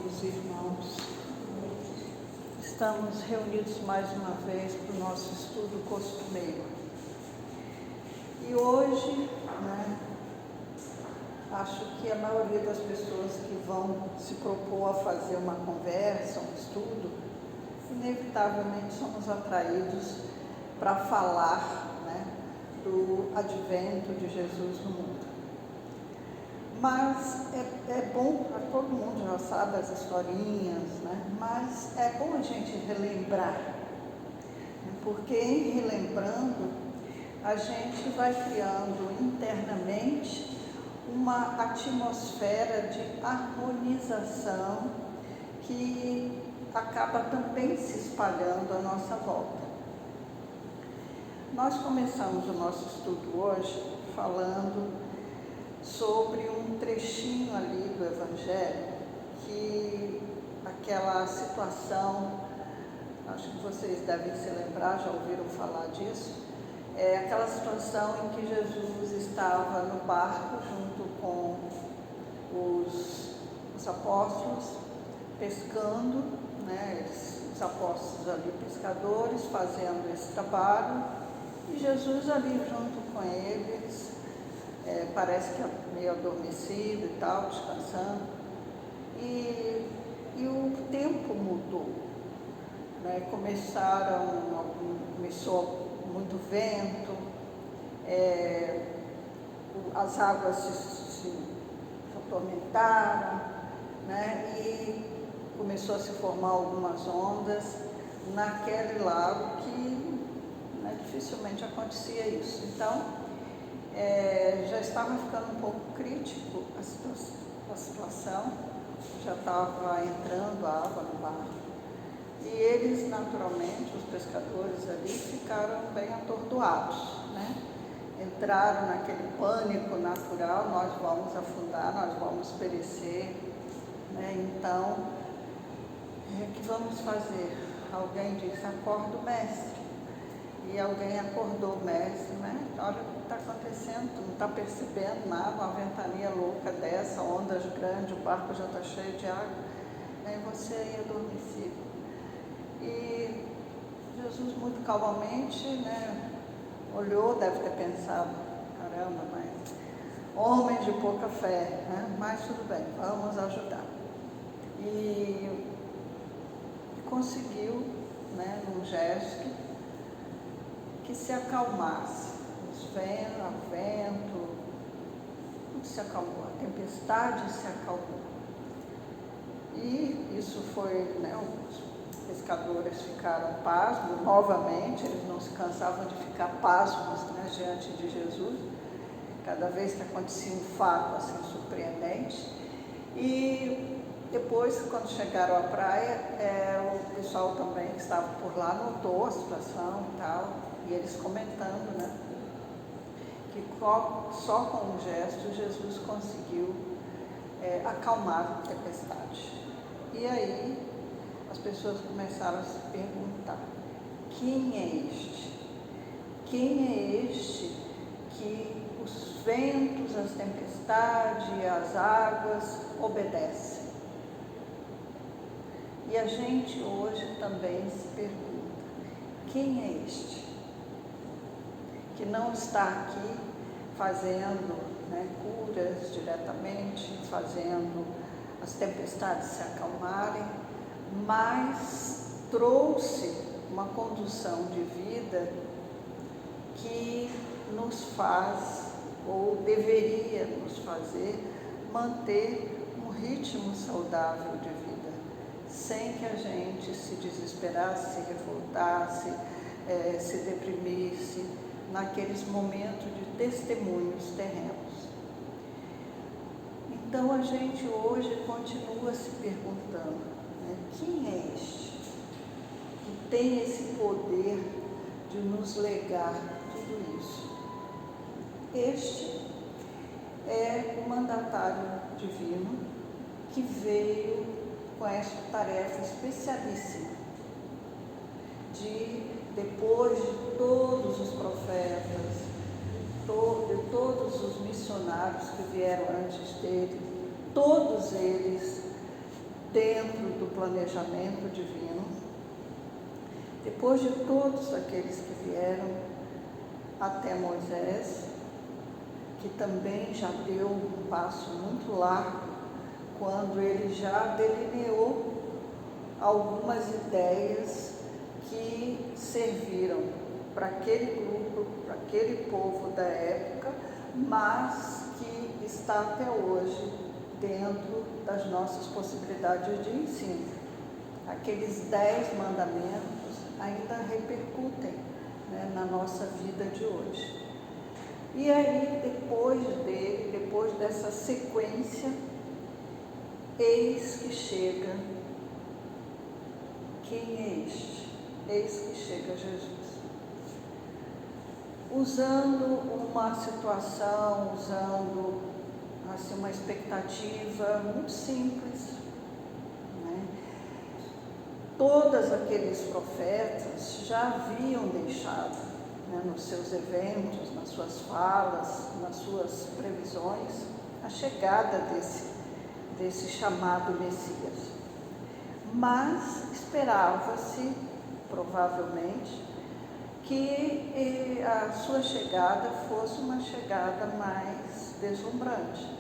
queridos irmãos. Estamos reunidos mais uma vez para o nosso estudo costumeiro. E hoje, acho que a maioria das pessoas que vão se propor a fazer uma conversa, um estudo, inevitavelmente somos atraídos para falar, do advento de Jesus no mundo. Mas é bom, todo mundo já sabe as historinhas, mas é bom a gente relembrar, porque em relembrando, a gente vai criando internamente uma atmosfera de harmonização que acaba também se espalhando à nossa volta. Nós começamos o nosso estudo hoje falando sobre um trechinho ali do Evangelho, que aquela situação, acho que vocês devem se lembrar, já ouviram falar disso, é aquela situação em que Jesus estava no barco junto com os apóstolos, pescando, os apóstolos ali pescadores, fazendo esse trabalho, e Jesus ali junto com eles, parece que meio adormecido e tal, descansando, e o tempo mudou, começou muito vento, as águas se atormentaram, e começou a se formar algumas ondas naquele lago que dificilmente acontecia isso. Então, já estava ficando um pouco crítico a situação, já estava entrando a água no barco. E eles, naturalmente, os pescadores ali, ficaram bem atordoados, Entraram naquele pânico natural, nós vamos afundar, nós vamos perecer, Então, o que vamos fazer? Alguém disse, acorda o mestre. E alguém acordou o mestre, Olha o que está acontecendo, tu não está percebendo nada, uma ventania louca dessa, ondas grandes, o barco já está cheio de água, aí você aí adormecido. E Jesus muito calmamente, olhou, deve ter pensado, caramba, mas homens de pouca fé, mas tudo bem, vamos ajudar. E conseguiu, num gesto, que se acalmasse, o vento, tudo se acalmou, a tempestade se acalmou. E isso foi, os pescadores ficaram pasmos, novamente, eles não se cansavam de ficar pasmos, diante de Jesus, cada vez que acontecia um fato assim surpreendente. E depois, quando chegaram à praia, o pessoal também que estava por lá notou a situação e tal, e eles comentando, que só com um gesto Jesus conseguiu acalmar a tempestade. E aí as pessoas começaram a se perguntar, quem é este? Quem é este que os ventos, as tempestades e as águas obedecem? E a gente hoje também se pergunta, quem é este que não está aqui fazendo curas diretamente, fazendo as tempestades se acalmarem, mas trouxe uma condução de vida que nos faz, ou deveria nos fazer, manter um ritmo saudável de vida, sem que a gente se desesperasse, se revoltasse, se deprimisse naqueles momentos de testemunhos terrenos. Então a gente hoje continua se perguntando, quem é este que tem esse poder de nos legar tudo isso? Este é o mandatário divino que veio com essa tarefa especialíssima de, depois de todos os profetas, de todos os missionários que vieram antes dele, todos eles dentro do planejamento divino, depois de todos aqueles que vieram até Moisés, que também já deu um passo muito largo, quando ele já delineou algumas ideias que serviram para aquele grupo, para aquele povo da época, mas que está até hoje dentro das nossas possibilidades de ensino. Aqueles 10 mandamentos ainda repercutem, né, na nossa vida de hoje. E aí, depois dessa sequência, eis que chega. Quem é este? Eis que chega Jesus. Usando uma situação, usando assim, uma expectativa muito simples, né? Todos aqueles profetas já haviam deixado, né, nos seus eventos, nas suas falas, nas suas previsões, a chegada desse chamado Messias. Mas esperava-se, provavelmente, que a sua chegada fosse uma chegada mais deslumbrante.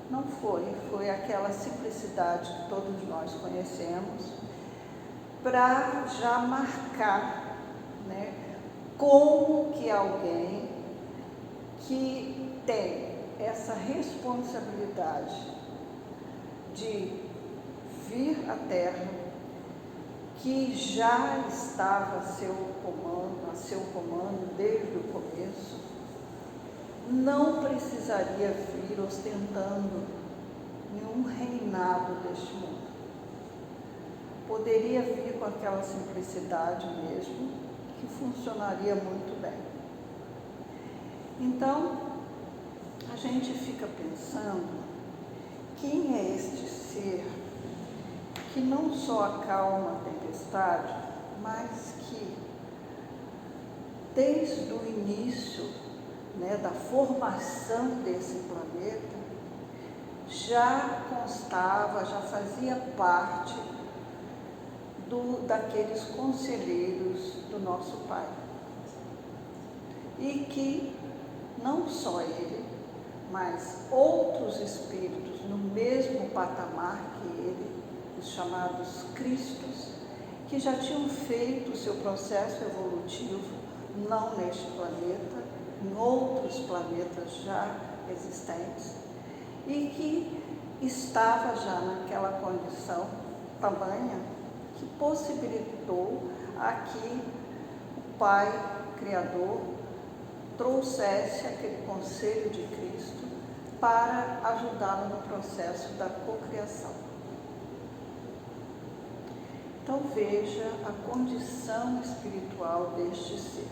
Não foi aquela simplicidade que todos nós conhecemos, para já marcar, né, como que alguém que tem essa responsabilidade de vir à Terra, que já estava a seu comando desde o começo, não precisaria vir ostentando nenhum reinado deste mundo. Poderia vir com aquela simplicidade mesmo, que funcionaria muito bem. Então, a gente fica pensando, quem é este ser que não só acalma a tempestade, mas que desde o início, né, da formação desse planeta, já constava, já fazia parte daqueles conselheiros do nosso Pai. E que não só ele, mas outros espíritos no mesmo patamar que ele, os chamados Cristos, que já tinham feito o seu processo evolutivo, não neste planeta, em outros planetas já existentes, e que estava já naquela condição tamanha que possibilitou a que o Pai Criador trouxesse aquele conselho de Cristo para ajudá-lo no processo da cocriação. Então veja a condição espiritual deste ser.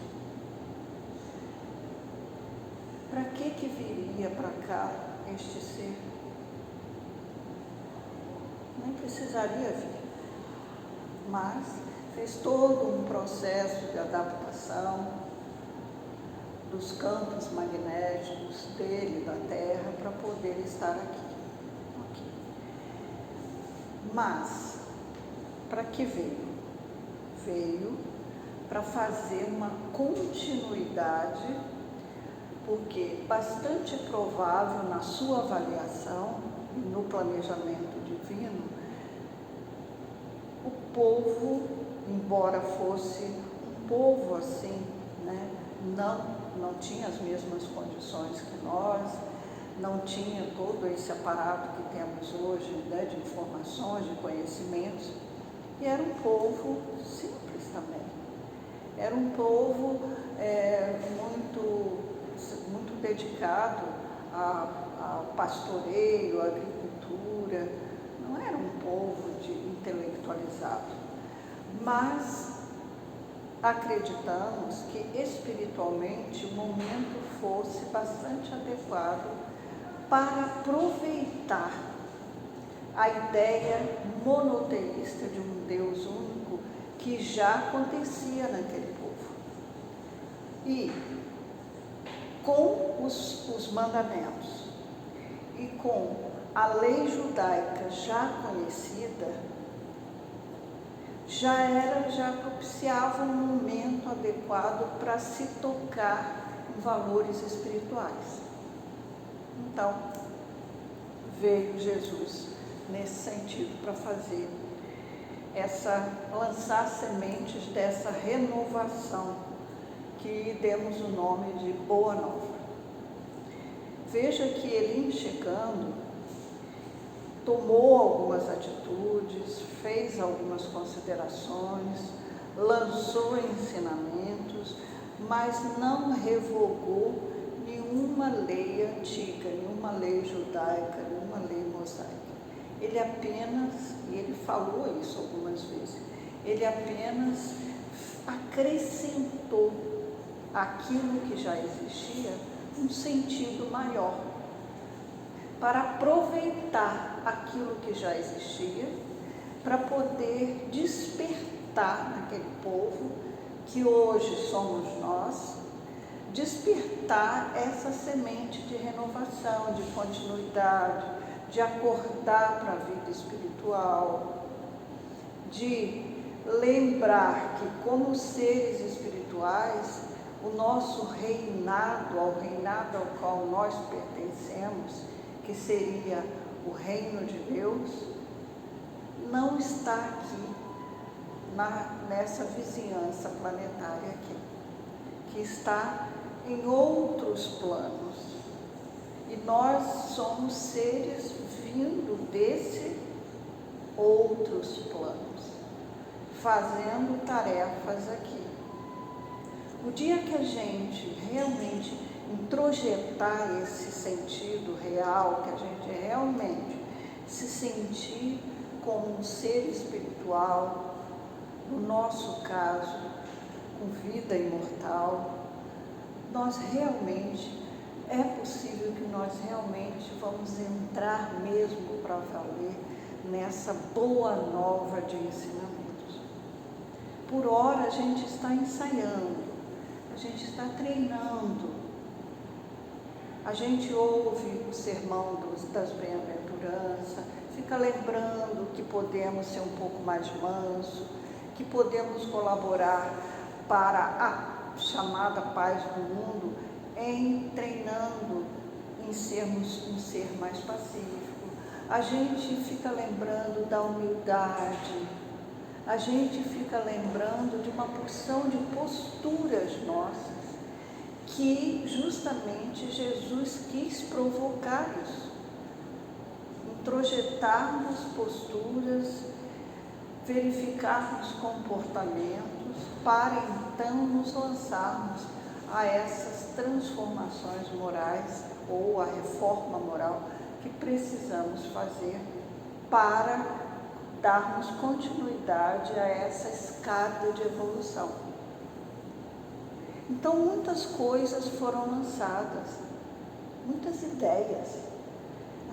Para que viria para cá este ser? Nem precisaria vir, mas fez todo um processo de adaptação dos campos magnéticos dele, da Terra, para poder estar aqui. Mas, para que veio? Veio para fazer uma continuidade, porque bastante provável na sua avaliação, no planejamento divino, o povo, embora fosse um povo assim, né, não tinha as mesmas condições que nós, não tinha todo esse aparato que temos hoje, né, de informações, de conhecimentos, e era um povo simples também. Era um povo muito dedicado ao pastoreio, à agricultura. Não era um povo intelectualizado, mas acreditamos que espiritualmente o momento fosse bastante adequado para aproveitar a ideia monoteísta de um Deus único que já acontecia naquele povo. E com os mandamentos e com a lei judaica já conhecida já propiciava um momento adequado para se tocar em valores espirituais. Então, veio Jesus nesse sentido para lançar sementes dessa renovação que demos o nome de Boa Nova. Veja que ele, chegando, tomou algumas atitudes, fez algumas considerações, lançou ensinamentos, mas não revogou nenhuma lei antiga, nenhuma lei judaica, nenhuma lei mosaica. Ele apenas, e ele falou isso algumas vezes, ele apenas acrescentou aquilo que já existia um sentido maior, para aproveitar aquilo que já existia, para poder despertar naquele povo, que hoje somos nós, despertar essa semente de renovação, de continuidade, de acordar para a vida espiritual, de lembrar que, como seres espirituais, o nosso reinado, ao reinado ao qual nós pertencemos, que seria o reino de Deus, não está aqui nessa vizinhança planetária aqui, que está em outros planos. E nós somos seres vindo desse outros planos, fazendo tarefas aqui. O dia que a gente realmente introjetar esse sentido real, que a gente realmente se sentir como um ser espiritual, no nosso caso, com vida imortal, é possível que nós realmente vamos entrar mesmo para valer nessa boa nova de ensinamentos. Por hora a gente está ensaiando, a gente está treinando, a gente ouve o sermão das bem-aventuranças, fica lembrando que podemos ser um pouco mais manso, que podemos colaborar para a chamada paz do mundo, em treinando em sermos um ser mais pacífico. A gente fica lembrando da humildade, a gente fica lembrando de uma porção de posturas nossas, que justamente Jesus quis provocar isso, introjetarmos posturas, verificarmos comportamentos, para então nos lançarmos a essas transformações morais ou a reforma moral que precisamos fazer para darmos continuidade a essa escada de evolução. Então, muitas coisas foram lançadas, muitas ideias.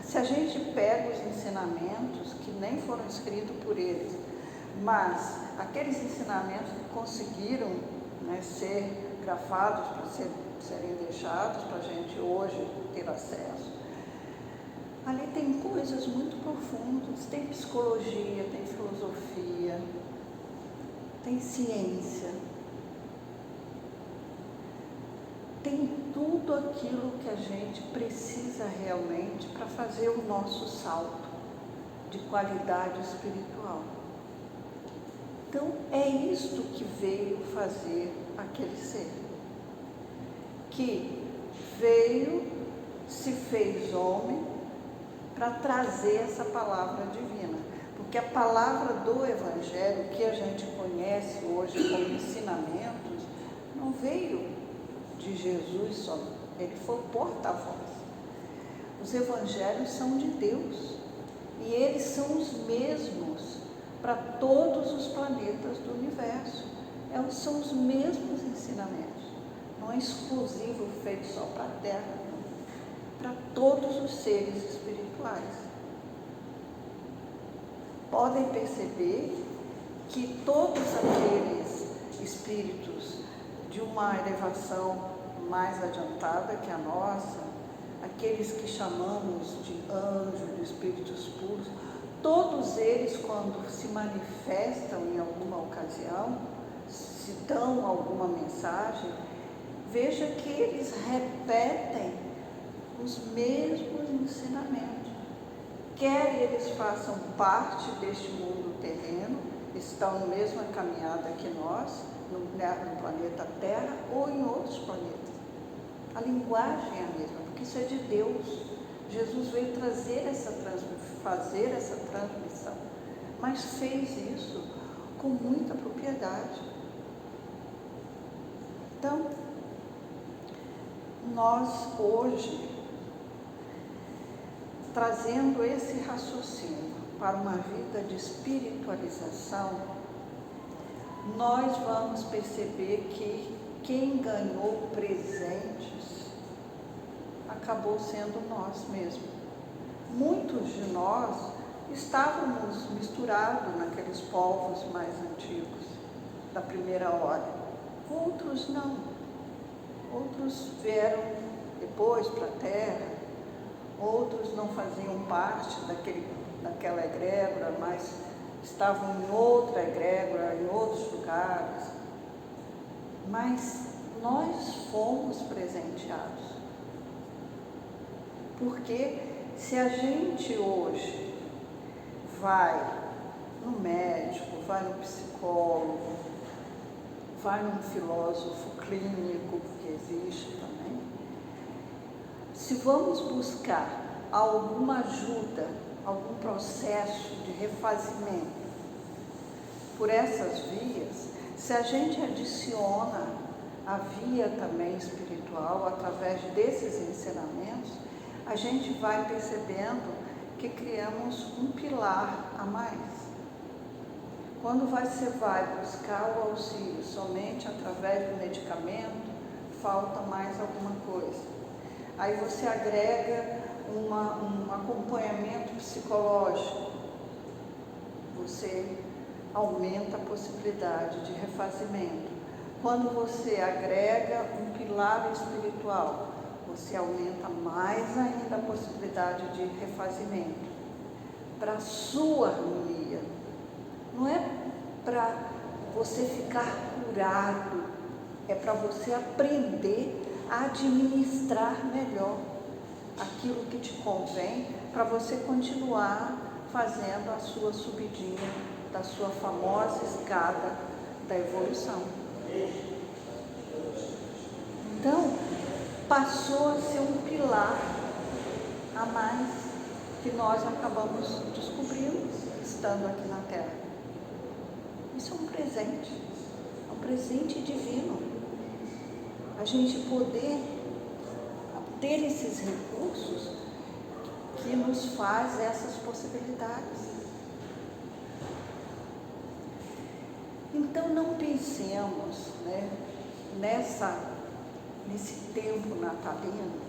Se a gente pega os ensinamentos, que nem foram escritos por eles, mas aqueles ensinamentos que conseguiram, ser grafados para serem deixados para a gente hoje ter acesso, ali tem coisas muito profundas, tem psicologia, tem filosofia, tem ciência, tem tudo aquilo que a gente precisa realmente para fazer o nosso salto de qualidade espiritual. Então, é isto que veio fazer aquele ser, que veio, se fez homem, para trazer essa palavra divina. Porque a palavra do Evangelho, que a gente conhece hoje como ensinamentos, não veio de Jesus só, ele foi o porta-voz. Os Evangelhos são de Deus, e eles são os mesmos para todos os planetas do universo. São os mesmos ensinamentos, não é exclusivo feito só para a Terra, não. Para todos os seres espirituais. Podem perceber que todos aqueles espíritos de uma elevação mais adiantada que a nossa, aqueles que chamamos de anjos, de espíritos puros, todos eles, quando se manifestam em alguma ocasião, se dão alguma mensagem, veja que eles repetem os mesmos ensinamentos. Quer eles façam parte deste mundo terreno, estão na mesma caminhada que nós, no planeta Terra ou em outros planetas. A linguagem é a mesma, porque isso é de Deus. Jesus veio fazer essa transmissão, mas fez isso com muita propriedade. Então, nós hoje, trazendo esse raciocínio para uma vida de espiritualização, nós vamos perceber que quem ganhou presentes acabou sendo nós mesmos. Muitos de nós estávamos misturados naqueles povos mais antigos, da primeira hora. Outros não. Outros vieram depois para a Terra, outros não faziam parte daquela egrégora, mas estavam em outra egrégora, em outros lugares. Mas nós fomos presenteados. Porque se a gente hoje vai no médico, vai no psicólogo, vai num filósofo clínico, que existe também, se vamos buscar alguma ajuda, algum processo de refazimento por essas vias, se a gente adiciona a via também espiritual através desses ensinamentos, a gente vai percebendo que criamos um pilar a mais. Quando você vai buscar o auxílio somente através do medicamento, falta mais alguma coisa. Aí você agrega um acompanhamento psicológico, você aumenta a possibilidade de refazimento. Quando você agrega um pilar espiritual, você aumenta mais ainda a possibilidade de refazimento para a sua harmonia. Não é para você ficar curado, é para você aprender a administrar melhor aquilo que te convém, para você continuar fazendo a sua subidinha da sua famosa escada da evolução. Então, passou a ser um pilar a mais que nós acabamos descobrindo estando aqui na Terra. Isso é um presente divino. A gente poder ter esses recursos que nos faz essas possibilidades. Então não pensemos, nesse tempo natalino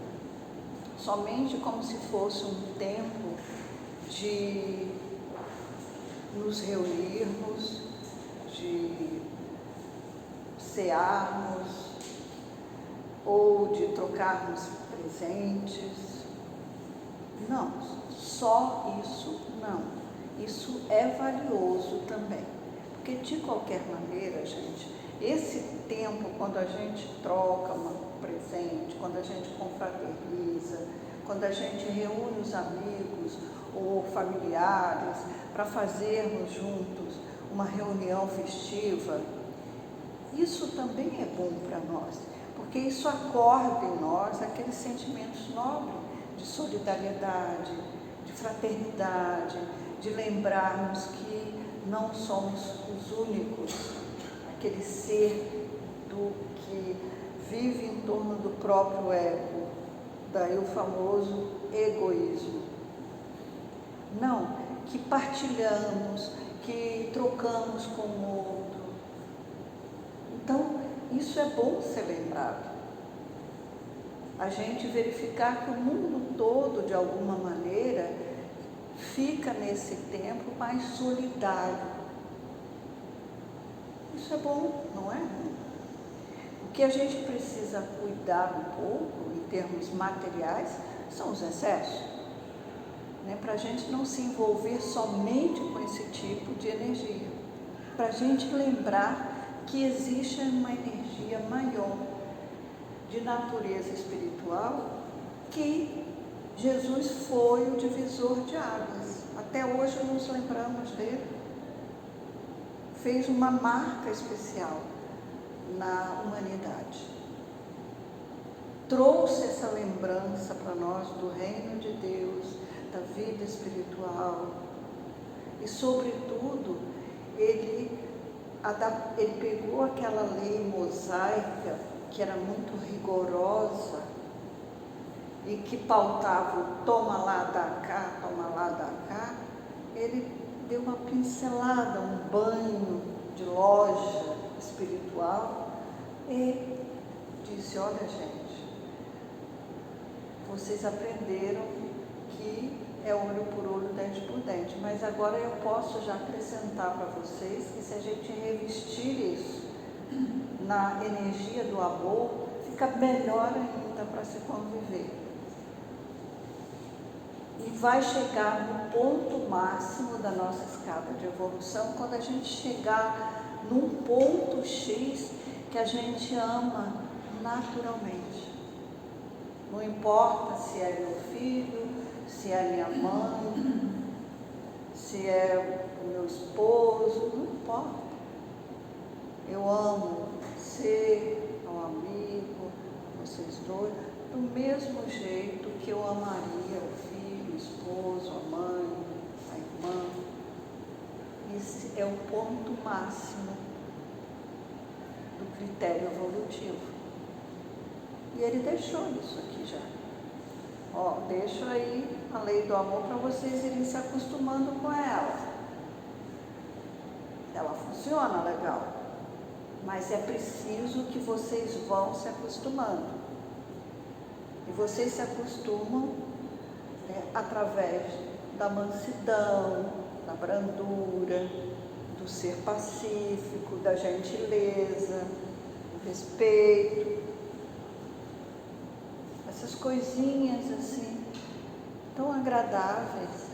somente como se fosse um tempo de nos reunirmos, de cearmos ou de trocarmos presentes. Não, só isso não. Isso é valioso também. Porque de qualquer maneira, gente, esse tempo, quando a gente troca um presente, quando a gente confraterniza, quando a gente reúne os amigos ou familiares para fazermos juntos uma reunião festiva, isso também é bom para nós, porque isso acorda em nós aqueles sentimentos nobres de solidariedade, de fraternidade, de lembrarmos que não somos os únicos, aquele ser que vive em torno do próprio ego, daí o famoso egoísmo. Não, que partilhamos, que trocamos com o outro. Então, isso é bom ser lembrado. A gente verificar que o mundo todo, de alguma maneira, fica nesse tempo mais solidário. Isso é bom, não é? O que a gente precisa cuidar um pouco, em termos materiais, são os excessos. Né? Para a gente não se envolver somente com esse tipo de energia. Para a gente lembrar que existe uma energia maior de natureza espiritual, que Jesus foi o divisor de águas. Até hoje nos lembramos dele. Fez uma marca especial na humanidade. Trouxe essa lembrança para nós do reino de Deus, da vida espiritual. E, sobretudo, ele pegou aquela lei mosaica, que era muito rigorosa, e que pautava o toma lá, dá cá, toma lá, dá cá. Ele deu uma pincelada, um banho de loja espiritual e disse: olha, gente, vocês aprenderam que é olho por olho, dente por dente, mas agora eu posso já acrescentar para vocês que se a gente revestir isso na energia do amor, fica melhor ainda para se conviver. E vai chegar no ponto máximo da nossa escada de evolução quando a gente chegar num ponto X que a gente ama naturalmente. Não importa se é meu filho, se é minha mãe, se é o meu esposo, não importa. Eu amo você, ao amigo, vocês dois, do mesmo jeito que eu amaria o filho, o esposo, a mãe, a irmã. Esse é o ponto máximo do critério evolutivo. E ele deixou isso aqui já. Ó, deixo aí a lei do amor para vocês irem se acostumando com ela. Ela funciona legal, mas é preciso que vocês vão se acostumando. E vocês se acostumam, né, através da mansidão, da brandura, do ser pacífico, da gentileza, do respeito. Essas coisinhas assim, tão agradáveis,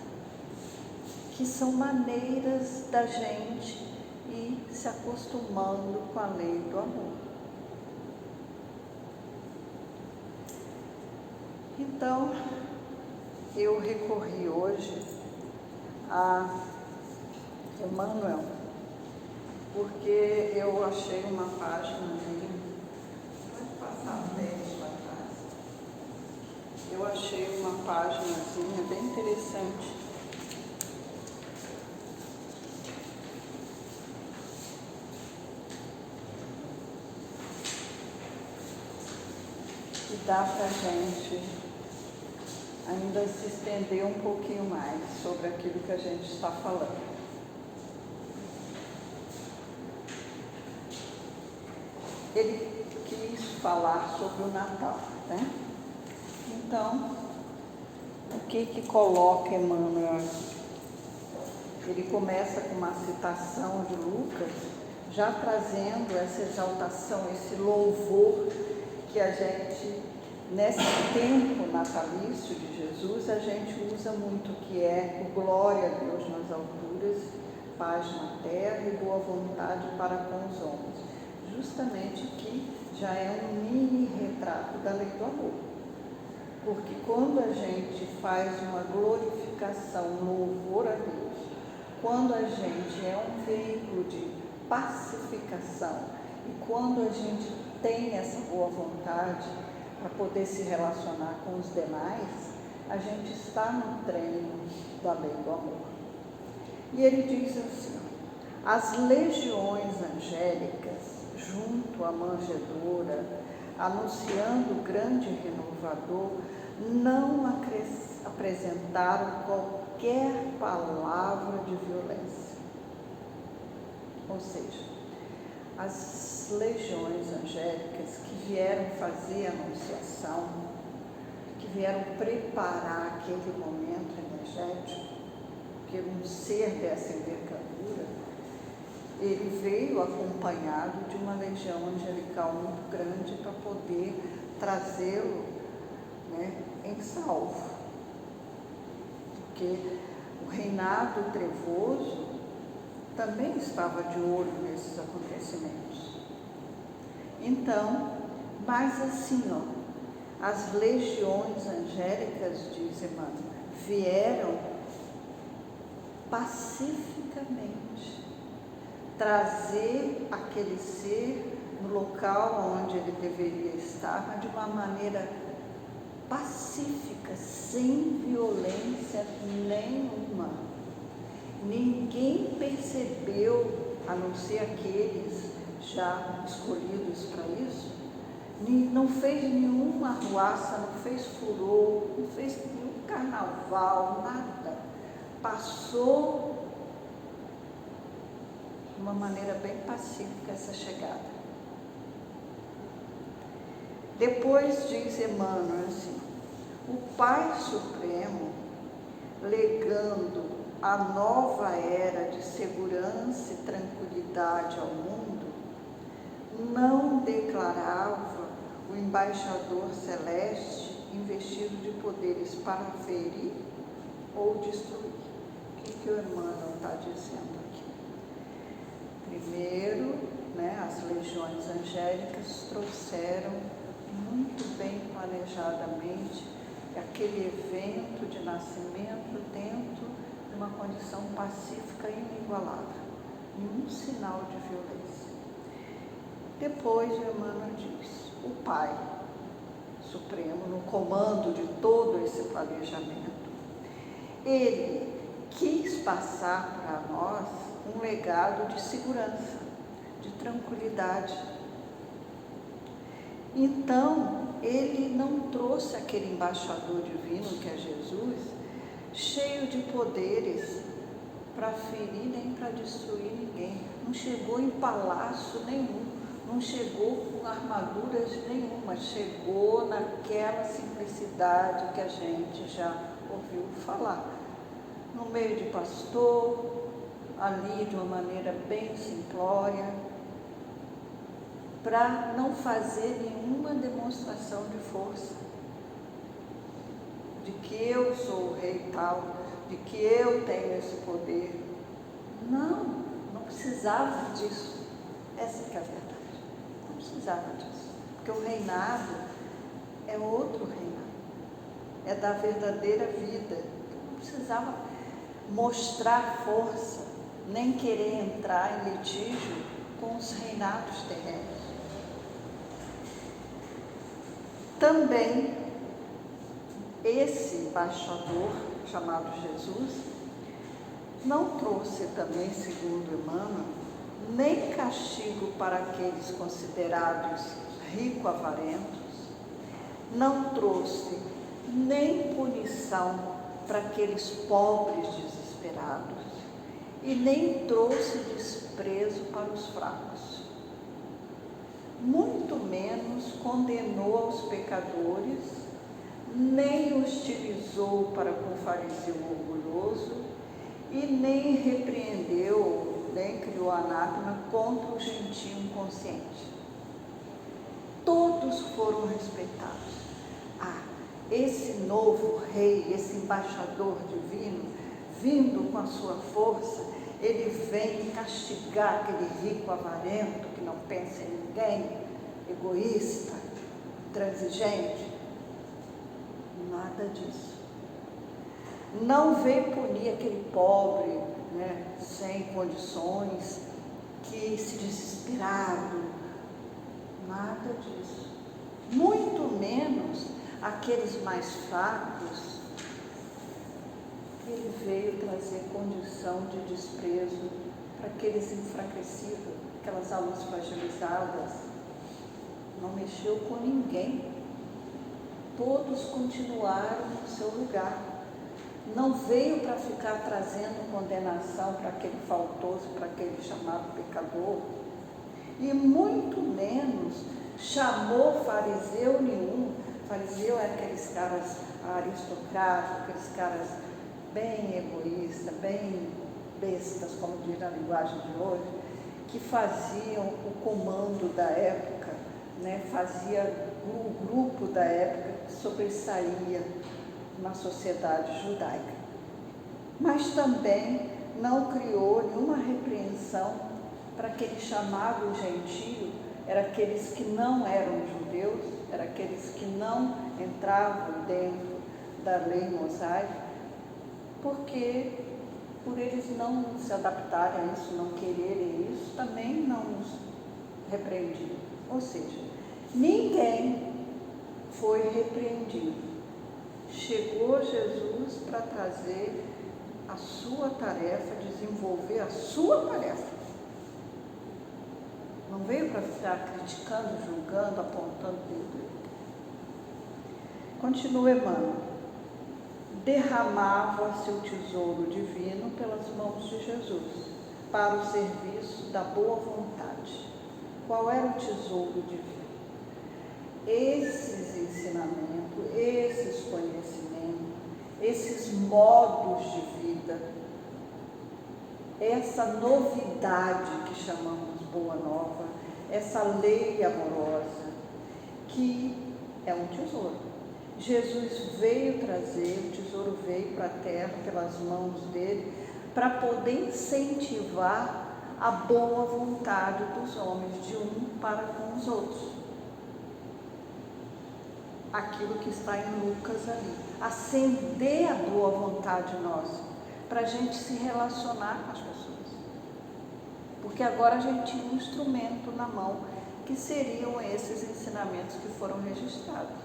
que são maneiras da gente ir se acostumando com a lei do amor. Então, eu recorri hoje a Emmanuel, porque eu achei uma página dele, pode passar bem para trás. Eu achei uma páginazinha bem interessante. Que dá para a gente ainda se estender um pouquinho mais sobre aquilo que a gente está falando. Ele quis falar sobre o Natal, né? Então, o que coloca Emmanuel aqui? Ele começa com uma citação de Lucas, já trazendo essa exaltação, esse louvor que a gente, nesse tempo natalício de Jesus, a gente usa muito, que é o glória a Deus nas alturas, paz na terra e boa vontade para com os homens. Justamente que já é um mini retrato da lei do amor. Porque quando a gente faz uma glorificação, um louvor a Deus, quando a gente é um veículo de pacificação e quando a gente tem essa boa vontade para poder se relacionar com os demais, a gente está no treino da lei do amor. E ele diz assim: as legiões angélicas, junto à manjedoura, anunciando o grande renovador, não apresentaram qualquer palavra de violência. Ou seja, as legiões angélicas que vieram fazer a anunciação, que vieram preparar aquele momento energético, porque um ser dessa envergadura, ele veio acompanhado de uma legião angelical muito grande para poder trazê-lo, né, em salvo, porque o reinado trevoso também estava de olho nesses acontecimentos. Então, mas assim, as legiões angélicas, diz Emmanuel, vieram pacificamente trazer aquele ser no local onde ele deveria estar, mas de uma maneira pacífica, sem violência nenhuma. Ninguém percebeu, a não ser aqueles já escolhidos para isso, não fez nenhuma arruaça, não fez furor, não fez nenhum carnaval, nada. Passou de uma maneira bem pacífica essa chegada. Depois diz Emmanuel assim, o Pai Supremo, legando a nova era de segurança e tranquilidade ao mundo, não declarava o embaixador celeste investido de poderes para ferir ou destruir. O que o Emmanuel está dizendo aqui? Primeiro, as legiões angélicas trouxeram muito bem planejadamente aquele evento de nascimento dentro de uma condição pacífica inigualável, nenhum sinal de violência. Depois o Emmanuel diz, o Pai Supremo, no comando de todo esse planejamento, ele quis passar para nós um legado de segurança, de tranquilidade. Então, ele não trouxe aquele embaixador divino que é Jesus, cheio de poderes para ferir nem para destruir ninguém. Não chegou em palácio nenhum, não chegou com armaduras nenhuma, chegou naquela simplicidade que a gente já ouviu falar. No meio de pastor, ali de uma maneira bem simplória, para não fazer nenhuma demonstração de força, de que eu sou o rei tal, de que eu tenho esse poder. Não precisava disso. Essa que é a verdade. Não precisava disso. Porque o reinado é outro reinado. É da verdadeira vida. Não precisava mostrar força, nem querer entrar em litígio com os reinados terrenos. Também, esse embaixador, chamado Jesus, não trouxe também, segundo Emmanuel, nem castigo para aqueles considerados rico-avarentos, não trouxe nem punição para aqueles pobres desesperados e nem trouxe desprezo para os fracos. Muito menos condenou aos pecadores, nem hostilizou para com o fariseu orgulhoso e nem repreendeu, nem criou anátema contra o gentio inconsciente. Todos foram respeitados. Esse novo rei, esse embaixador divino, vindo com a sua força, ele vem castigar aquele rico avarento que não pensa em ninguém, egoísta, intransigente. Nada disso. Não veio punir aquele pobre, sem condições, que se desesperaram. Nada disso. Muito menos aqueles mais fracos. Ele veio trazer condição de desprezo para aqueles enfraquecidos, aquelas almas fragilizadas. Não mexeu com ninguém. Todos continuaram no seu lugar. Não veio para ficar trazendo condenação para aquele faltoso, para aquele chamado pecador. E muito menos chamou fariseu nenhum. Fariseu é aqueles caras aristocráticos, aqueles caras bem egoístas, bem bestas, como diz na linguagem de hoje, que faziam o comando da época né, fazia o grupo da época que sobressaía na sociedade judaica. Mas também não criou nenhuma repreensão para aquele chamado gentio, era aqueles que não eram judeus, era aqueles que não entravam dentro da lei mosaica, porque por eles não se adaptarem a isso, não quererem isso, também não os repreendiam. Ou seja, ninguém foi repreendido. Chegou Jesus para trazer a sua tarefa, desenvolver a sua tarefa. Não veio para ficar criticando, julgando, apontando dedo. Continua Emmanuel. Derramava seu tesouro divino pelas mãos de Jesus, para o serviço da boa vontade. Qual era o tesouro divino? Esses ensinamentos, esses conhecimentos, esses modos de vida, essa novidade que chamamos Boa Nova, essa lei amorosa, que é um tesouro. Jesus veio trazer, o tesouro veio para a terra pelas mãos dele, para poder incentivar a boa vontade dos homens, de um para com os outros. Aquilo que está em Lucas ali, acender a boa vontade nossa, para a gente se relacionar com as pessoas. Porque agora a gente tinha um instrumento na mão, que seriam esses ensinamentos que foram registrados.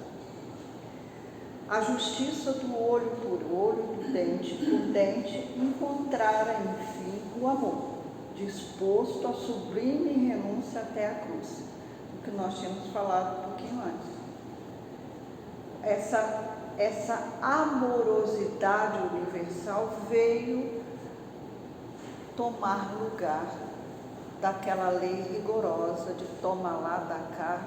A justiça do olho por olho, do dente por dente, encontrara, enfim, o amor, disposto a sublime renúncia até a cruz, o que nós tínhamos falado um pouquinho antes. Essa amorosidade universal veio tomar lugar daquela lei rigorosa de toma lá, dá cá,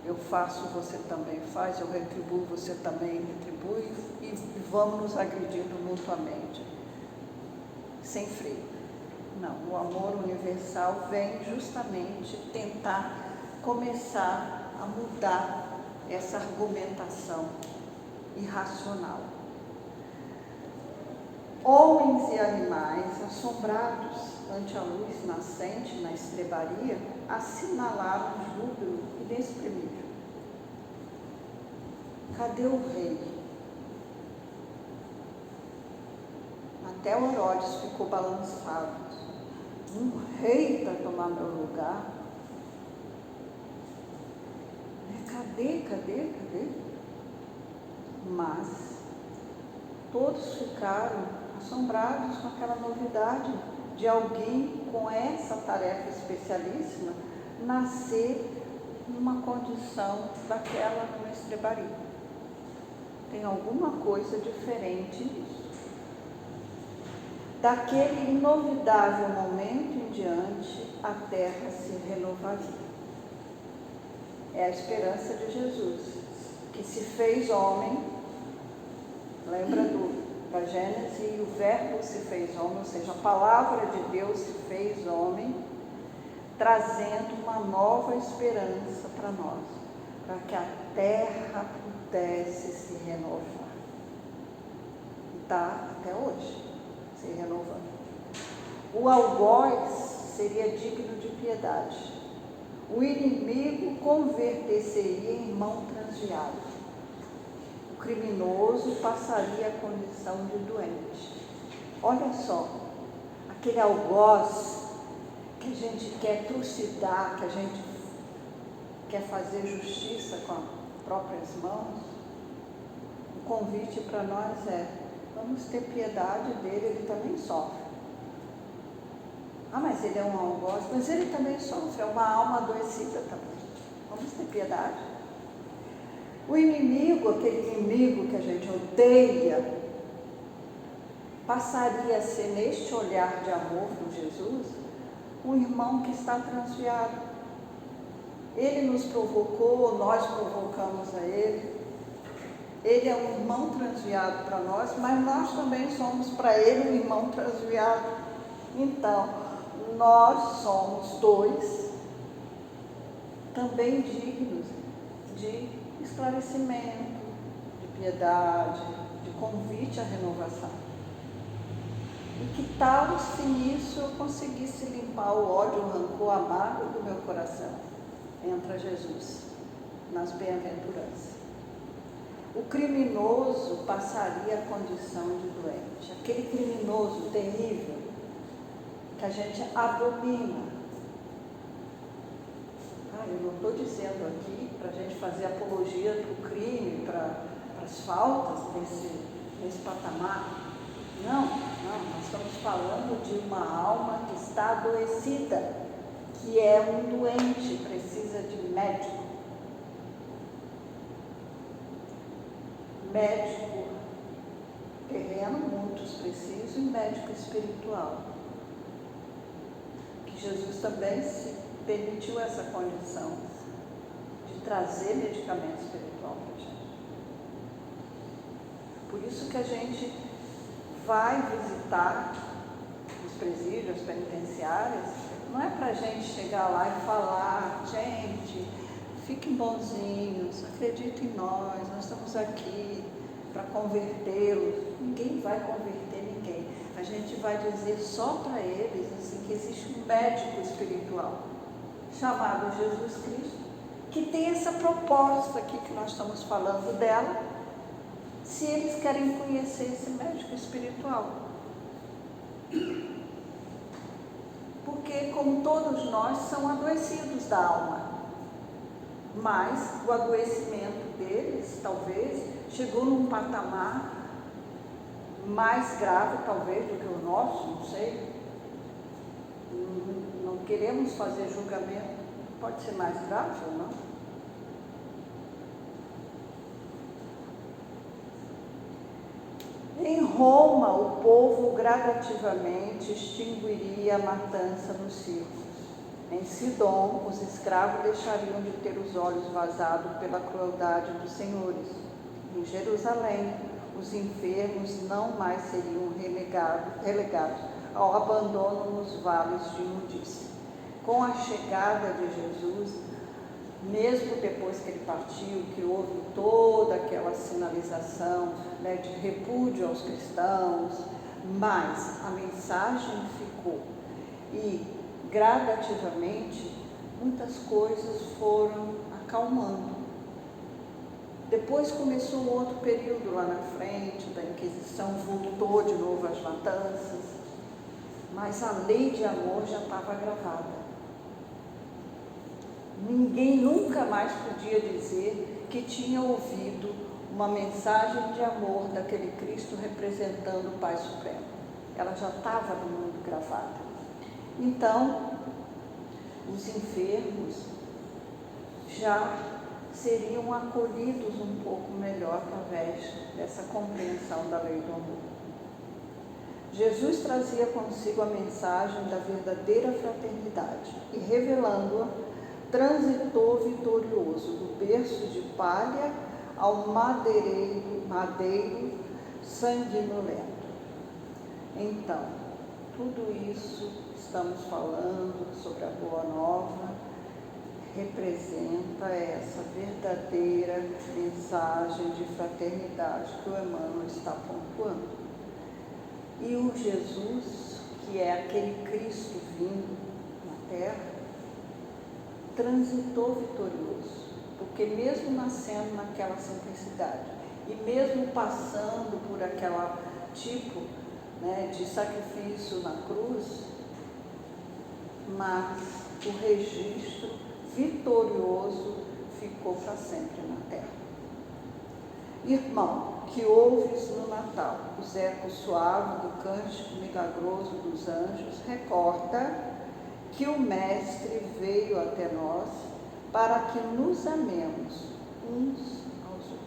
eu faço, você também faz, eu retribuo, você também retribui, e vamos nos agredindo mutuamente, sem freio. Não, o amor universal vem justamente tentar começar a mudar essa argumentação irracional. Homens e animais, assombrados ante a luz nascente na estrebaria, assinalaram o júbilo inexprimível. Cadê o rei? Até o Herodes ficou balançado. Um rei para tomar meu lugar? Cadê? Mas todos ficaram assombrados com aquela novidade de alguém com essa tarefa especialíssima nascer numa condição daquela numa estrebaria. Tem alguma coisa diferente nisso. Daquele inovidável momento em diante, a terra se renovaria. É a esperança de Jesus, que se fez homem, lembra da Gênesis, e o verbo se fez homem, ou seja, a palavra de Deus se fez homem, trazendo uma nova esperança para nós, para que a terra pudesse se renovar. Está até hoje se renovando. O algoz seria digno de piedade. O inimigo converter-se-ia em irmão transviado. O criminoso passaria a condição de doente. Olha só, aquele algoz que a gente quer trucidar, que a gente quer fazer justiça com as próprias mãos, o convite para nós é: vamos ter piedade dele, ele também sofre. Ah, mas ele é um algoz, mas ele também sofre, é uma alma adoecida também. Vamos ter piedade. O inimigo, aquele inimigo que a gente odeia, passaria a ser, neste olhar de amor de Jesus, um irmão que está transviado. Ele nos provocou, nós provocamos a ele. Ele é um irmão transviado para nós, mas nós também somos para ele um irmão transviado. Então, nós somos dois também dignos de esclarecimento, de piedade, de convite à renovação. E que tal se nisso eu conseguisse limpar o ódio, o rancor amargo do meu coração? Entra Jesus nas bem-aventuranças. O criminoso passaria a condição de doente. Aquele criminoso terrível que a gente abomina. Eu não estou dizendo aqui para a gente fazer apologia do crime, para as faltas nesse patamar. Não, nós estamos falando de uma alma que está adoecida, que é um doente, precisa de médico. Médico terreno, muitos precisam, e médico espiritual. Que Jesus também se permitiu essa condição de trazer medicamento espiritual para a gente. Por isso que a gente vai visitar os presídios, as penitenciárias, não é para a gente chegar lá e falar, gente, fiquem bonzinhos, acreditem em nós estamos aqui para convertê-los. Ninguém vai converter ninguém. A gente vai dizer só para eles assim, que existe um médico espiritual chamado Jesus Cristo, que tem essa proposta aqui que nós estamos falando dela, se eles querem conhecer esse médico espiritual. Porque, como todos nós, são adoecidos da alma. Mas o adoecimento deles, talvez, chegou num patamar mais grave, talvez, do que o nosso, não sei. Não queremos fazer julgamento. Pode ser mais grave ou não? Em Roma, o povo gradativamente extinguiria a matança nos circos. Em Sidom, os escravos deixariam de ter os olhos vazados pela crueldade dos senhores. Em Jerusalém, os enfermos não mais seriam relegados ao abandono nos vales de imundícia. Com a chegada de Jesus, mesmo depois que ele partiu, que houve toda aquela sinalização, né, de repúdio aos cristãos, mas a mensagem ficou. E, gradativamente, muitas coisas foram acalmando. Depois começou um outro período lá na frente, da Inquisição, voltou de novo às matanças, mas a lei de amor já estava gravada. Ninguém nunca mais podia dizer que tinha ouvido uma mensagem de amor daquele Cristo representando o Pai Supremo. Ela já estava no mundo gravada. Então, os enfermos já seriam acolhidos um pouco melhor através dessa compreensão da lei do amor. Jesus trazia consigo a mensagem da verdadeira fraternidade e, revelando-a, transitou vitorioso do berço de palha ao madeiro sanguinolento. Então, tudo isso estamos falando sobre a Boa Nova, representa essa verdadeira mensagem de fraternidade que o Emmanuel está pontuando. E o Jesus, que é aquele Cristo vindo na Terra, transitou vitorioso, porque mesmo nascendo naquela simplicidade e mesmo passando por aquela tipo, né, de sacrifício na cruz, mas o registro vitorioso ficou para sempre na terra. Irmão, que ouves no Natal os ecos suaves do cântico milagroso dos anjos, recorda que o Mestre veio até nós para que nos amemos uns aos outros.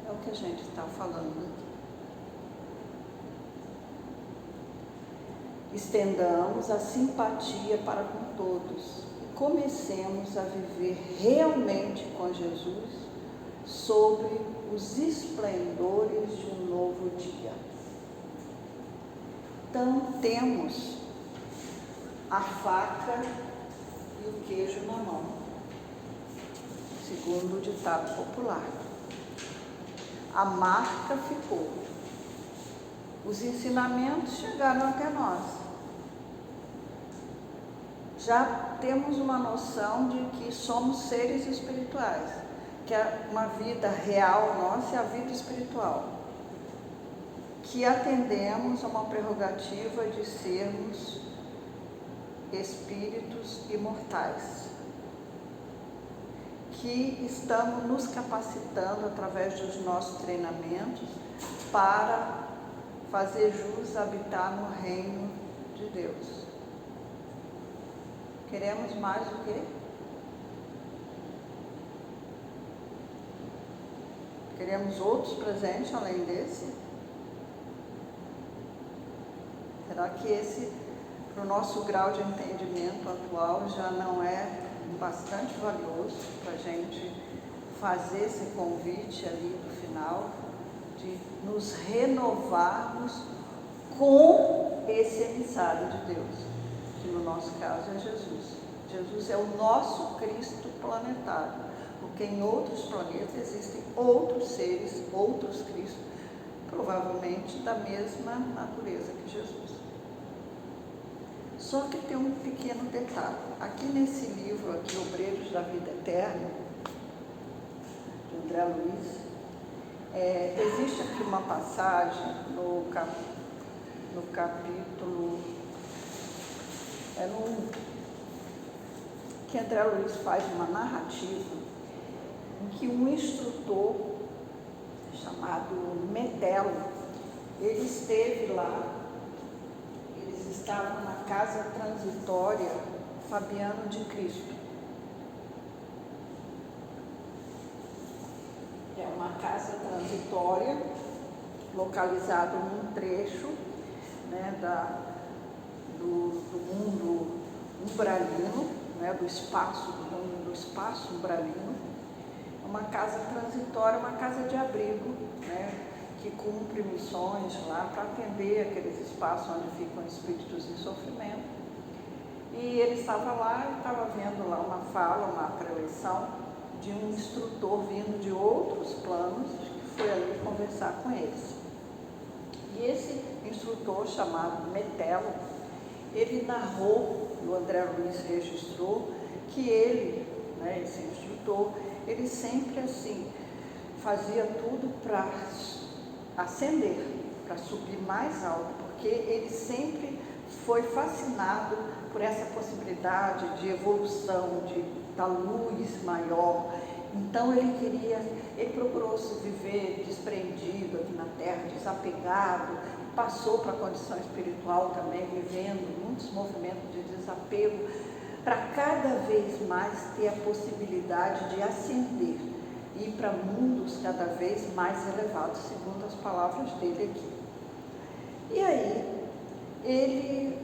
É o que a gente está falando aqui. Estendamos a simpatia para com todos e comecemos a viver realmente com Jesus sobre os esplendores de um novo dia. Então, temos a faca e o queijo na mão, segundo o ditado popular. A marca ficou. Os ensinamentos chegaram até nós. Já temos uma noção de que somos seres espirituais, que uma vida real nossa é a vida espiritual, que atendemos a uma prerrogativa de sermos espíritos imortais, que estamos nos capacitando através dos nossos treinamentos para fazer jus habitar no reino de Deus. Queremos mais o quê? Queremos outros presentes além desse? Será que esse, para o nosso grau de entendimento atual, já não é bastante valioso para a gente fazer esse convite ali no final, de nos renovarmos com esse emissário de Deus, que no nosso caso é Jesus. Jesus é o nosso Cristo planetário, porque em outros planetas existem outros seres, outros Cristos, provavelmente da mesma natureza que Jesus. Só que tem um pequeno detalhe. Aqui nesse livro, aqui, Obreiros da Vida Eterna, de André Luiz, existe aqui uma passagem no capítulo, que André Luiz faz uma narrativa em que um instrutor chamado Metelo, ele esteve lá. Eles estavam na casa transitória Fabiano de Cristo. É uma casa transitória localizada num trecho, né, do mundo umbralino, né, do mundo do espaço umbralino. É uma casa transitória, uma casa de abrigo, né, que cumpre missões lá para atender aqueles espaços onde ficam espíritos em sofrimento. E ele estava lá e estava vendo lá uma fala, uma preleção de um instrutor vindo de outros planos, que foi ali conversar com eles. E esse instrutor, chamado Metelo, ele narrou, o André Luiz registrou, que ele, né, esse instrutor, ele sempre assim, fazia tudo para ascender, para subir mais alto, porque ele sempre foi fascinado por essa possibilidade de evolução, da luz maior. Então ele procurou se viver desprendido aqui na Terra, desapegado, passou para a condição espiritual também, vivendo muitos movimentos de desapego, para cada vez mais ter a possibilidade de ascender, ir para mundos cada vez mais elevados, segundo as palavras dele aqui. E aí, ele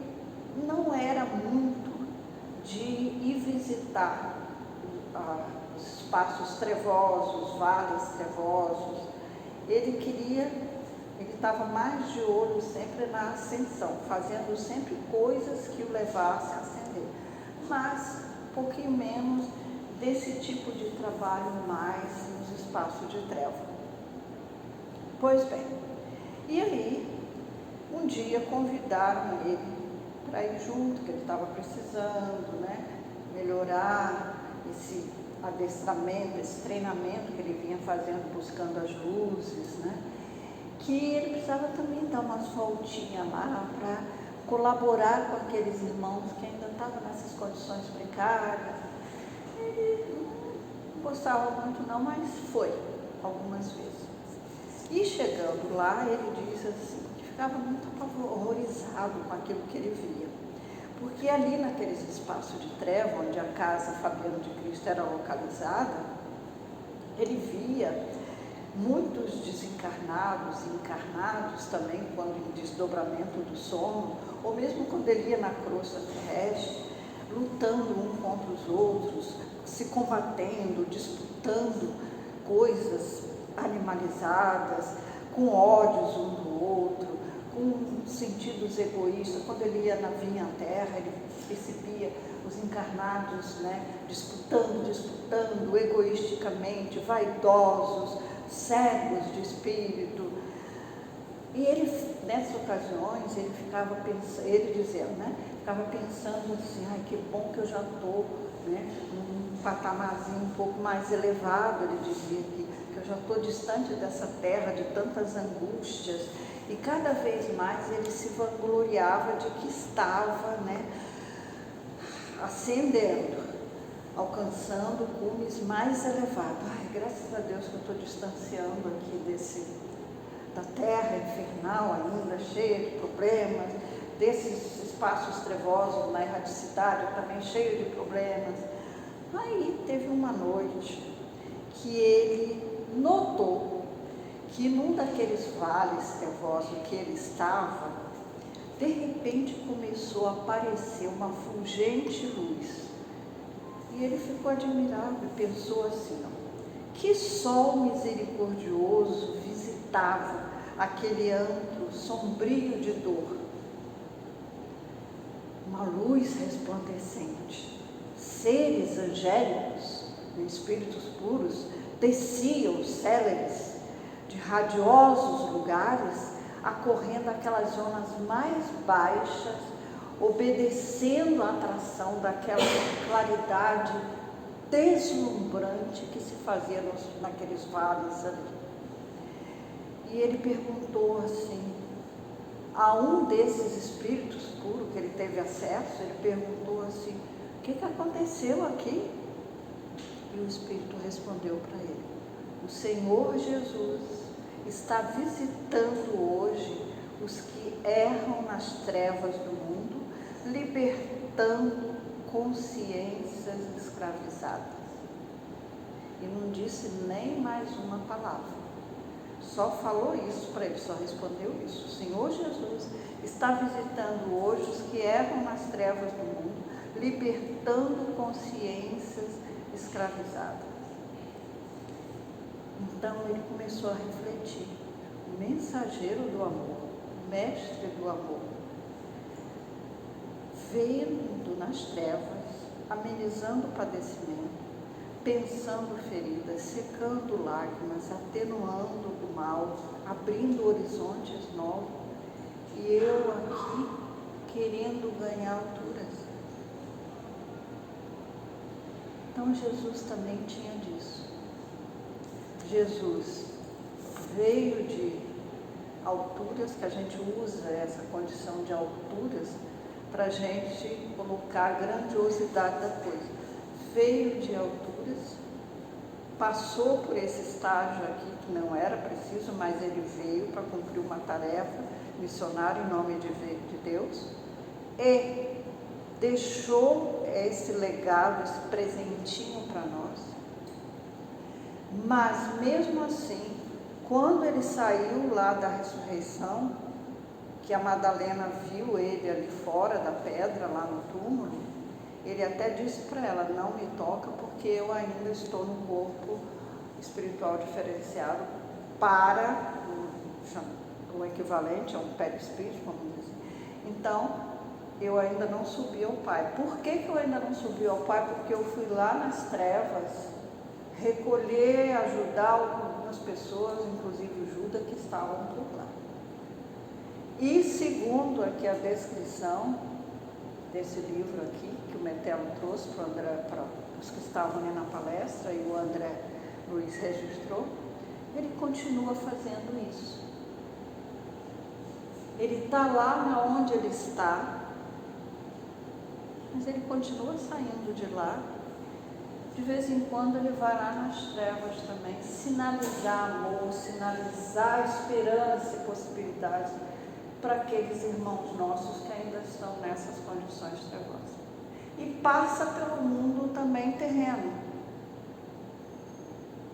não era muito de ir visitar os espaços trevosos, vales trevosos. Ele estava mais de olho sempre na ascensão, fazendo sempre coisas que o levassem a ascender, mas um pouquinho menos desse tipo de trabalho mais nos espaços de treva. Pois bem, e ali, um dia convidaram ele para ir junto, que ele estava precisando, né, melhorar esse adestramento, esse treinamento que ele vinha fazendo, buscando as luzes, né, que ele precisava também dar umas voltinhas lá para colaborar com aqueles irmãos que ainda estavam nessas condições precárias. Ele não gostava muito não, mas foi algumas vezes. E chegando lá, ele disse assim, que ficava muito horrorizado com aquilo que ele via. Porque ali naqueles espaços de treva, onde a casa Fabiano de Cristo era localizada, ele via muitos desencarnados e encarnados também, quando em desdobramento do sono, ou mesmo quando ele ia na crosta terrestre, lutando um contra os outros, se combatendo, disputando coisas animalizadas, com ódios um do outro, com sentidos egoístas. Quando ele vinha à Terra, ele percebia os encarnados, né, disputando egoisticamente, vaidosos, cegos de espírito. E ele, nessas ocasiões, ele ficava pensando, ele dizendo, né, ficava pensando assim, ai, que bom que eu já estou, né, num patamarzinho um pouco mais elevado, ele dizia que eu já estou distante dessa terra de tantas angústias. E cada vez mais ele se vangloriava de que estava, né, ascendendo, alcançando cumes mais elevados. Ai, graças a Deus que eu estou distanciando aqui da terra infernal ainda, cheia de problemas, desses espaços trevosos na erraticidade também cheio de problemas. Aí teve uma noite que ele notou que num daqueles vales trevosos que ele estava, de repente começou a aparecer uma fulgente luz. E ele ficou admirado e pensou assim, que sol misericordioso visitava aquele antro sombrio de dor. Uma luz resplandecente. Seres angélicos, espíritos puros, desciam céleres de radiosos lugares, acorrendo aquelas zonas mais baixas, obedecendo à atração daquela claridade deslumbrante que se fazia naqueles vales ali. E ele perguntou assim, a um desses espíritos puros que ele teve acesso, ele perguntou assim, o que aconteceu aqui? E o espírito respondeu para ele, o Senhor Jesus está visitando hoje os que erram nas trevas do mundo, libertando consciências escravizadas. E não disse nem mais uma palavra. Só falou isso para ele, só respondeu isso. O Senhor Jesus está visitando hoje os que erram nas trevas do mundo, libertando consciências escravizadas. Então ele começou a refletir. O mensageiro do amor, o mestre do amor, vendo nas trevas, amenizando o padecimento, pensando feridas, secando lágrimas, atenuando o mal, abrindo horizontes novos, e eu aqui querendo ganhar alturas. Então Jesus também tinha disso. Jesus veio de alturas, que a gente usa essa condição de alturas para a gente colocar a grandiosidade da coisa. Veio de alturas, passou por esse estágio aqui, que não era preciso, mas ele veio para cumprir uma tarefa missionária em nome de Deus, e deixou esse legado, esse presentinho para nós. Mas mesmo assim, quando ele saiu lá da ressurreição, que a Madalena viu ele ali fora da pedra, lá no túmulo, ele até disse para ela, não me toca porque eu ainda estou no corpo espiritual diferenciado para o equivalente a um perispírito, vamos dizer. Então, eu ainda não subi ao Pai. Por que eu ainda não subi ao Pai? Porque eu fui lá nas trevas recolher, ajudar algumas pessoas, inclusive o Judas, que estavam por lá. E segundo aqui a descrição desse livro aqui, que o Metelo trouxe para o André, para os que estavam ali na palestra, e o André Luiz registrou, ele continua fazendo isso. Ele está lá onde ele está, mas ele continua saindo de lá. De vez em quando ele vai lá nas trevas também, sinalizar amor, sinalizar esperança e possibilidades para aqueles irmãos nossos que ainda estão nessas condições trevosas. E passa pelo mundo também terreno.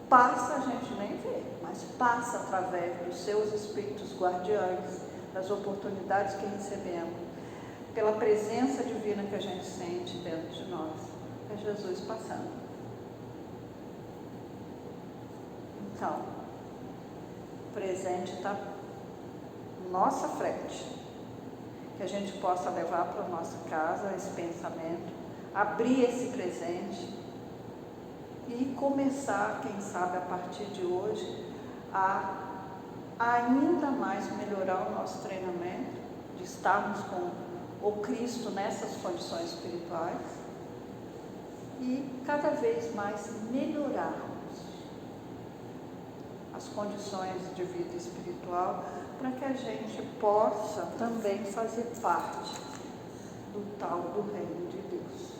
Passa, a gente nem vê, mas passa através dos seus espíritos guardiães, das oportunidades que recebemos, pela presença divina que a gente sente dentro de nós. É Jesus passando. Então, o presente está na nossa frente, que a gente possa levar para a nossa casa esse pensamento, abrir esse presente e começar, quem sabe a partir de hoje, a ainda mais melhorar o nosso treinamento, de estarmos com o Cristo nessas condições espirituais e cada vez mais melhorarmos as condições de vida espiritual para que a gente possa também fazer parte do tal do reino de Deus.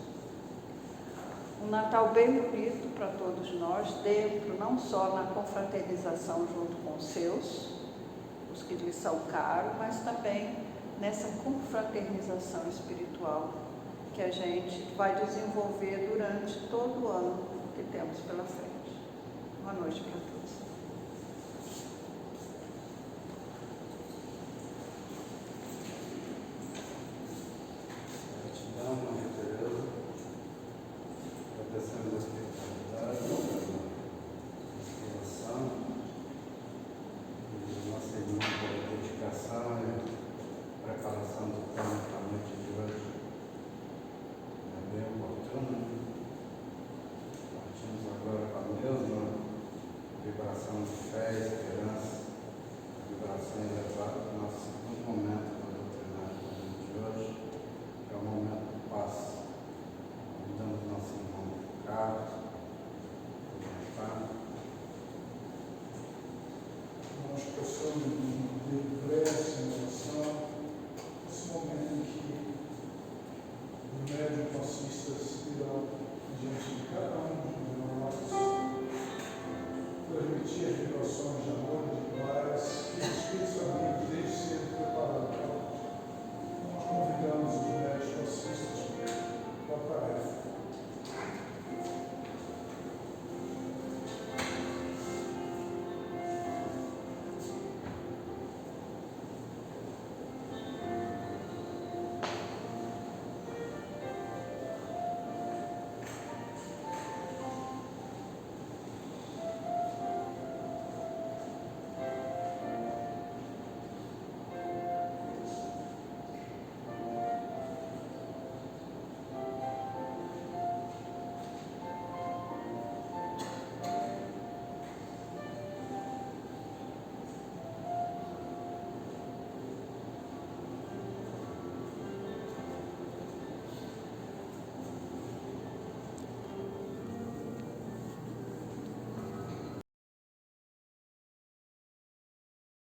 Um Natal bem bonito para todos nós, dentro não só na confraternização junto com os seus, os que lhes são caros, mas também nessa confraternização espiritual que a gente vai desenvolver durante todo o ano que temos pela frente. Boa noite para todos.